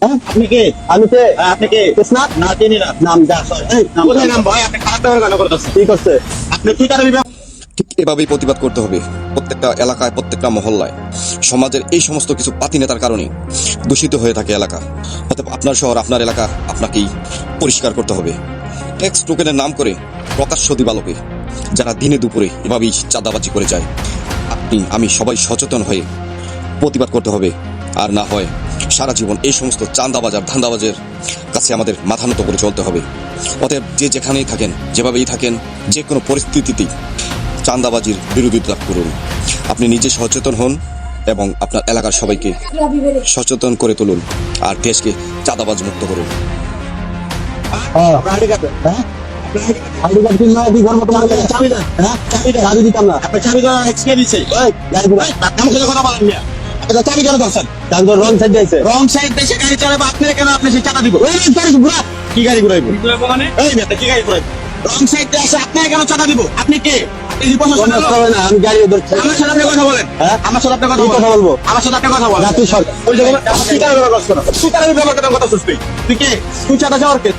আপনি কে? আমি কে? আপনি কে? কৃষ্ণাথ? না চিনি না। নাম যা এই, কোথায় নাম ভাই? আপনি খারাপ ব্যবহার কেন করতেছেন? কি করছে? আপনি টুইটারে বিভাগ ঠিক এভাবেই প্রতিবাদ করতে হবে। প্রত্যেকটা এলাকায়, প্রত্যেকটা মহল্লায় সমাজের এই সমস্ত কিছু পাতি নেতার কারণে দূষিত হয়ে থাকে এলাকা। অতএব আপনার শহর, আপনার এলাকা আপনাকেই পরিষ্কার করতে হবে। ট্যাক্স টোকেনের নাম করে প্রকাশ্য দিবালোকে যারা দিনে দুপুরে এভাবেই চাঁদাবাজি করে যায়, আমি সবাই সচেতন হয়ে প্রতিবাদ করতে হবে। আর না হয় সারা জীবন এই সমস্ত চাঁদাবাজার ধান্দাবাজের কাছে আমাদের মাথা নত করে চলতে হবে। অতএব যে যেখানেই থাকেন, যেভাবেই থাকেন, যে কোনো পরিস্থিতিতেই চাঁদাবাজির বিরোধিতা করুন। আপনি নিজে সচেতন হন এবং আপনার এলাকার সবাইকে সচেতন করে তুলুন আর দেশকে চাঁদাবাজ মুক্ত করুন। আপনার আইডি কার্ড দেন। হ্যাঁ? আপনার আইডি কার্ড আইডি কার্ড কিনলে কি ঘর মতো দেন। চাবি দেন। হ্যাঁ? চাবি দেন। চাবি দিতাম না। আপনার চাবি দেওয়ার এক্সকে দিছে। এই, গাড়ি ঘোড়া। আমার সাথে কথা বলেন মিয়া। আপনি তো চাবি কেন ধরছেন? চাবি তো রং সাইড দিয়েছে। রং সাইড দেশে গাড়ি চালাবো, আপনি কেন আপনি সেই চাঁদা দিব? ওই গাড়ি ঘোড়া। কি গাড়ি ঘুরাইবো? এই মেয়ে, কি গাড়ি ঘুরাইবো? রং সাইড দিয়ে আসে, আপনি কেন চাঁদা দিব? আপনি কে? আপনি কি প্রশাসনের কোনো লোক? হবে না, আমি গাড়ি ধরছি। আমার সাথে আপনি কথা বলেন। হ্যাঁ? আমার সাথে আপনি কথা কি বলেন। কথা বলবো? আমার সাথে আপনি কথা বলেন। জাতীয় সরকার। ওই যে বলেন, তুই তার ব্যবহার করছ না। তুই তার ব্যবহার করতে কথা শুনবি। তুই কে? তুই চাঁদা যাওয়ার কে?